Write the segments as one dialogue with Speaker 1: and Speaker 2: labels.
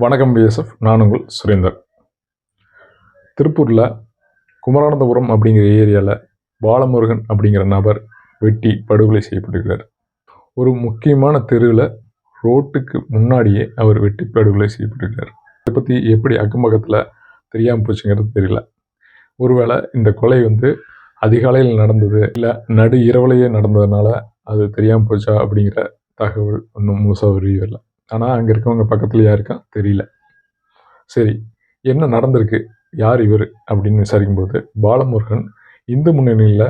Speaker 1: வணக்கம் பிஎஸ்எஃப். நான் உங்கள் சுரேந்தர். திருப்பூரில் குமரானந்தபுரம் அப்படிங்கிற ஏரியாவில் பாலமுருகன் அப்படிங்கிற நபர் வெட்டி படுகொலை செய்யப்பட்டிருக்கிறார். ஒரு முக்கியமான தெருவில் ரோட்டுக்கு முன்னாடியே அவர் வெட்டி படுகொலை செய்யப்பட்டிருக்கிறார். இதை பற்றி எப்படி அக்கம் பக்கத்தில் தெரியாமல் போச்சுங்கிறது தெரியல. ஒருவேளை இந்த கொலை அதிகாலையில் நடந்தது இல்லை நடு இரவுலையே நடந்ததுனால அது தெரியாமல் போச்சா அப்படிங்கிற தகவல் ஒன்றும் முழுசாக வரல. ஆனால் அங்கே இருக்கவங்க பக்கத்தில் யாருக்கா தெரியல. சரி, என்ன நடந்திருக்கு, யார் இவர் அப்படின்னு விசாரிக்கும்போது பாலமுருகன் இந்து முன்னணியில்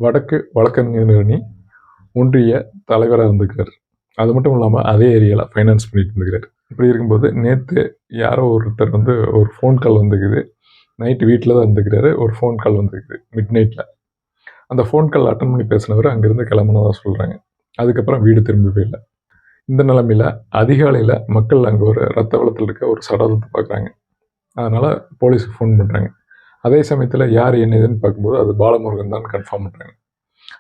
Speaker 1: வடக்கு வழக்கறிஞரணி ஒன்றிய தலைவராக இருந்துக்கிறார். அது மட்டும் இல்லாமல் அதே ஏரியாவில் ஃபைனான்ஸ் பண்ணிட்டு இருந்துக்கிறார். இப்படி இருக்கும்போது நேற்று யாரோ ஒருத்தர் ஒரு ஃபோன் கால் வந்துருக்குது. நைட்டு வீட்டில் தான் இருந்துக்கிறாரு. ஒரு ஃபோன் கால் வந்துருக்குது மிட் நைட்டில். அந்த ஃபோன் கால் அட்டன் பண்ணி பேசினவர் அங்கேருந்து கிளம்புனதாக சொல்கிறாங்க. அதுக்கப்புறம் வீடு திரும்பவே இல்லை. இந்த நிலைமையில் அதிகாலையில் மக்கள் அங்கே ஒரு ரத்த வெள்ளத்தில் இருக்க ஒரு சடலத்தை பார்க்குறாங்க. அதனால் போலீஸுக்கு ஃபோன் பண்ணுறாங்க. அதே சமயத்தில் யார் என்ன ஏதுன்னு பார்க்கும்போது அது பாலமுருகன் தான் கன்ஃபார்ம் பண்ணுறாங்க.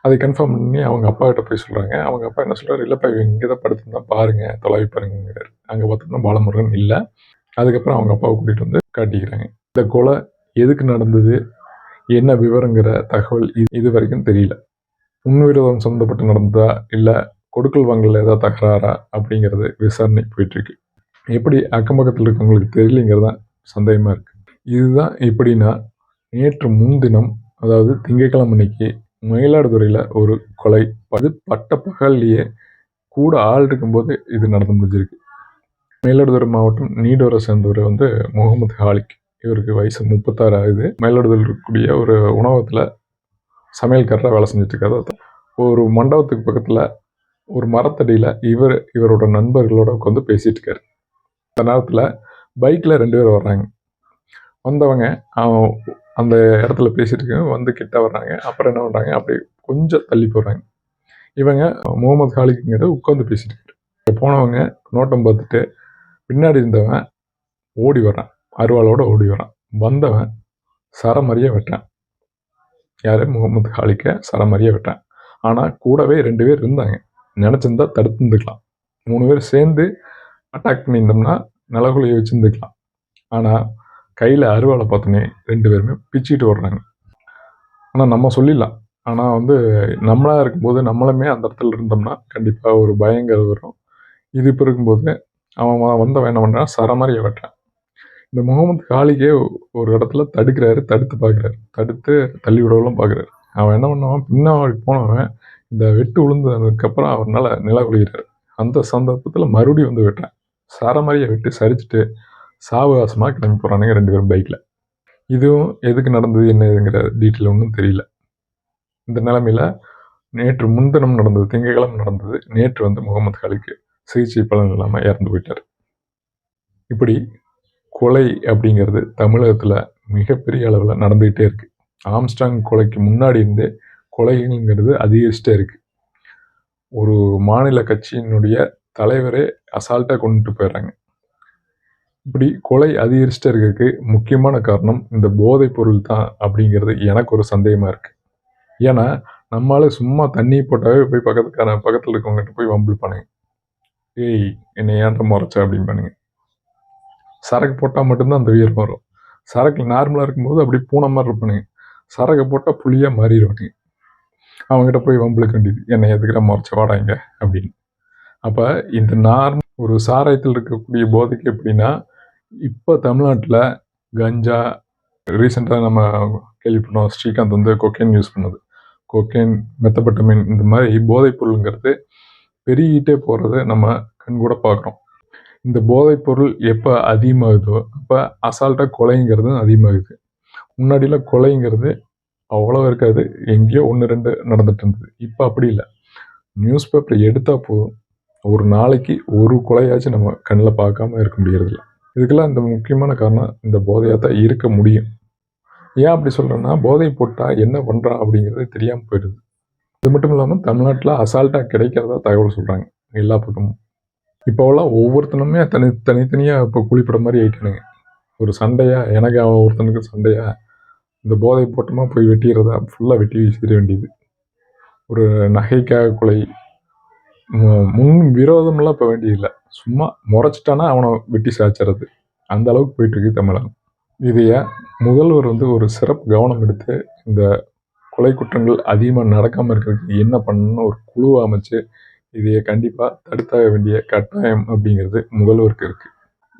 Speaker 1: அதை கன்ஃபார்ம் பண்ணி அவங்க அப்பா கிட்ட போய் சொல்கிறாங்க. அவங்க அப்பா என்ன சொல்கிறார், இல்லைப்பா இவங்க இங்கே தான் படுத்துருந்தா பாருங்கள், தொலைவி பாருங்கிறார். அங்கே பார்த்தோம்னா பாலமுருகன் இல்லை. அதுக்கப்புறம் அவங்க அப்பாவை கூட்டிகிட்டு காட்டிக்கிறாங்க. இந்த கொலை எதுக்கு நடந்தது, என்ன விவரங்கிற தகவல் இது வரைக்கும் தெரியல. முன்விரோதம் சம்மந்தப்பட்டு நடந்ததா இல்லை கொடுக்கல் வாங்கல ஏதாவது தகராறா அப்படிங்கிறது விசாரணை போயிட்டுருக்கு. எப்படி அக்கம் பக்கத்தில் இருக்கவங்களுக்கு தெரியலைங்கிறது தான் சந்தேகமாக இருக்குது. இதுதான் எப்படின்னா, நேற்று முன்தினம் அதாவது திங்கட்கிழமை அன்னைக்கு மயிலாடுதுறையில் ஒரு கொலை. அது பட்ட பகல்லையே கூட ஆள் இருக்கும்போது இது நடந்து முடிஞ்சிருக்கு. மயிலாடுதுறை மாவட்டம் நீடோரை சேர்ந்தவர் முகமது ஹாலிக். இவருக்கு வயசு 36 ஆகுது. மயிலாடுதுறையில் இருக்கக்கூடிய ஒரு உணவகத்தில் சமையல்காரராக வேலை செஞ்சிட்ருக்காரு. ஒரு மண்டபத்துக்கு பக்கத்தில் ஒரு மரத்தடியில் இவரோட நண்பர்களோட உட்காந்து பேசிகிட்டு இருக்காரு. அந்த நேரத்தில் பைக்கில் 2 பேர் வர்றாங்க. வந்தவங்க அந்த இடத்துல பேசிகிட்டு இருக்காங்க, கிட்ட வர்றாங்க. அப்புறம் என்ன பண்ணுறாங்க, அப்படி கொஞ்சம் தள்ளி போடுறாங்க. இவங்க முகமது ஹாலிக்குங்கிற உட்காந்து பேசிகிட்டு இருக்காரு. போனவங்க நோட்டம் பார்த்துட்டு பின்னாடி இருந்தவன் ஓடி வரான், அருவாளோட ஓடி வரான். வந்தவன் சரமரியாக வெட்டான். யார், முகமது ஹாலிக்கை சரமரியாக வெட்டான். ஆனால் கூடவே 2 பேர் இருந்தாங்க. நினச்சிருந்தா தடுத்துருந்துக்கலாம். 3 பேர் சேர்ந்து அட்டாக் பண்ணியிருந்தோம்னா நிலகுலையை வச்சுருந்துக்கலாம். ஆனால் கையில் அருவாளை பார்த்தோன்னே 2 பேருமே பிச்சுக்கிட்டு வர்றாங்க. ஆனால் நம்ம சொல்லிடலாம். ஆனால் நம்மளாக இருக்கும்போது நம்மளுமே அந்த இடத்துல இருந்தோம்னா கண்டிப்பாக ஒரு பயங்கிறது வரும். இது இப்போ இருக்கும்போது அவன் வந்தவன் என்ன பண்ணுறான், சரமாரியை வெட்டுறான். இந்த முகமது காலிக்கே ஒரு இடத்துல தடுக்கிறாரு, தடுத்து பார்க்குறாரு, தடுத்து தள்ளி விடலாம் பார்க்குறாரு. அவன் என்ன பண்ணுவான், பின்னாடி போனவன் இந்த வெட்டு விழுந்ததுக்கப்புறம் அவரால் நிலகுலிகிறார். அந்த சந்தர்ப்பத்தில் மறுபடியும் வெட்டுறேன். சரமாரியை வெட்டி சரிச்சுட்டு சாவகாசமாக கிளம்பி போகிறானுங்க 2 பேரும் பைக்கில். இதுவும் எதுக்கு நடந்தது என்ன ஏதுங்கிற டீட்டெயில் ஒன்றும் தெரியல. இந்த நிலைமையில் நேற்று முன்தினம் நடந்தது, திங்கட்கிழமை நடந்தது. நேற்று முகமது காலிக்கு சிகிச்சை பலன் இல்லாமல் இறந்து போயிட்டார். இப்படி கொலை அப்படிங்கிறது தமிழகத்தில் மிகப்பெரிய அளவில் நடந்துக்கிட்டே இருக்குது. ஆம்ஸ்டாங் கொலைக்கு முன்னாடி இருந்தே கொலைங்கிறது அதிகரிச்சுட்டே இருக்குது. ஒரு மாநில கட்சியினுடைய தலைவரே அசால்ட்டாக கொண்டுட்டு போயிடுறாங்க. இப்படி கொலை அதிகரிச்சுட்டே இருக்கிறதுக்கு முக்கியமான காரணம் இந்த போதைப் பொருள் தான் அப்படிங்கிறது எனக்கு ஒரு சந்தேகமாக இருக்குது. ஏன்னா நம்மளால சும்மா தண்ணி போட்டாவே போய் பக்கத்தில் இருக்கவங்ககிட்ட போய் வம்பிழுப்பானுங்க. ஏய் என்னை ஏன்ற முறைச்ச அப்படின்பானுங்க. சரக்கு போட்டால் மட்டும்தான் அந்த உயரம் வரும். சரக்கு நார்மலாக இருக்கும்போது அப்படி பூனை மாதிரி இருப்பானுங்க. சரக்கு போட்டால் புளியாக மாறிடுவானுங்க. அவங்ககிட்ட போய் வம்பளுக்க வேண்டியது, என்னை எதுக்கிற முறைச்ச வாடாங்க அப்படின்னு. அப்போ இந்த ஒரு சாராயத்தில் இருக்கக்கூடிய போதைக்கு எப்படின்னா, இப்போ தமிழ்நாட்டில் கஞ்சா, ரீசெண்டாக நம்ம கேள்விப்பட்டோம் ஸ்ரீகாந்த் கொக்கைன் யூஸ் பண்ணது, கொக்கைன், மெத்தபட்டமின், இந்த மாதிரி போதைப் பொருளுங்கிறது பெருகிட்டே போகிறத நம்ம கண்கூட பார்க்குறோம். இந்த போதைப் பொருள் எப்போ அதிகமாகுதோ அப்போ அசால்ட்டாக கொலைங்கிறது அதிகமாகுது. முன்னாடியில் கொலைங்கிறது அவ்வளோ இருக்காது, எங்கேயோ 1-2 நடந்துட்டு இருந்தது. இப்போ அப்படி இல்லை. நியூஸ் பேப்பர் எடுத்தால் போதும், ஒரு நாளைக்கு ஒரு கொலையாச்சும் நம்ம கண்ணில் பார்க்காம இருக்க முடியறதில்ல. இதுக்கெல்லாம் இந்த முக்கியமான காரணம் இந்த போதையாக தான் இருக்க முடியும். ஏன் அப்படி சொல்கிறேன்னா, போதை போட்டால் என்ன பண்ணுறான் அப்படிங்கிறது தெரியாமல் போயிடுது. இது மட்டும் இல்லாமல் தமிழ்நாட்டில் அசால்ட்டாக கிடைக்கிறதா தகவல் சொல்கிறாங்க எல்லா பக்கமும். இப்போவெல்லாம் ஒவ்வொருத்தனுமே தனித்தனியாக இப்போ குழிப்பட மாதிரி ஆயிட்டானுங்க. ஒரு சண்டையாக, எனக்கு அவன் ஒருத்தனுக்கு சண்டையாக, இந்த போதை போட்டமாக போய் வெட்டிடுறதா, ஃபுல்லாக வெட்டி வீசிட வேண்டியது. ஒரு நகைக்காக கொலை, முன் விரோதமெல்லாம் இப்போ வேண்டியதில்லை. சும்மா முறைச்சிட்டானா அவனை வெட்டி சாய்ச்சறது. அந்த அளவுக்கு போயிட்டுருக்கு தமிழகம். இதைய முதல்வர் ஒரு சிறப்பு கவனம் எடுத்து இந்த கொலை குற்றங்கள் அதிகமாக நடக்காமல் இருக்கிறதுக்கு என்ன பண்ணணும்னு ஒரு குழுவை அமைச்சு இதைய கண்டிப்பாக தடுத்தாக வேண்டிய கட்டாயம் அப்படிங்கிறது முதல்வருக்கு இருக்குது.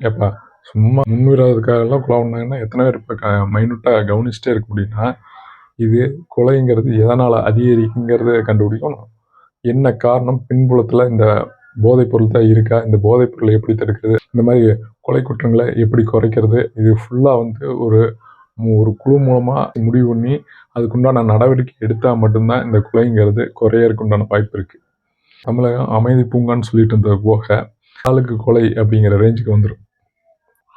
Speaker 1: ஏப்பா சும்மா முன்னுரிறதுக்காகலாம் கொலை பண்ணாங்கன்னா எத்தனை பேர் இப்போ மைனூட்டாக கவனிச்சுட்டே இருக்க முடியும்னா, இது கொலைங்கிறது எதனால் அதிகரிக்குங்கிறத கண்டுபிடிக்கணும். என்ன காரணம், பின்புலத்தில் இந்த போதைப் பொருள் தான் இருக்கா, இந்த போதைப் பொருளை எப்படி தடுக்கிறது, இந்த மாதிரி கொலை குற்றங்களை எப்படி குறைக்கிறது, இது ஃபுல்லாக ஒரு ஒரு குழு மூலமாக முடிவு பண்ணி அதுக்குண்டான நடவடிக்கை எடுத்தால் மட்டும்தான் இந்த கொலைங்கிறது குறையறதுக்கு உண்டான வாய்ப்பு இருக்குது. தமிழகம் அமைதி பூங்கான்னு சொல்லிட்டு இருந்தது போக ஆளுக்கு கொலை அப்படிங்கிற ரேஞ்சுக்கு வந்துடும்.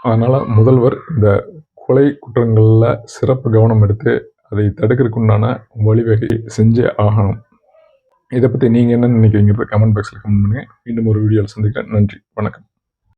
Speaker 1: அதனால் முதல்வர் இந்த கொலை குற்றங்களில் சிறப்பு கவனம் எடுத்து அதை தடுக்கிறதுக்கு உண்டான வழிவகை செஞ்சே ஆகணும். இதை பற்றி நீங்கள் என்ன நினைக்கிறீங்கிறத கமெண்ட் பாக்ஸில் கமெண்ட் பண்ணுங்கள். மீண்டும் ஒரு வீடியோவில் சந்திக்கிறேன். நன்றி, வணக்கம்.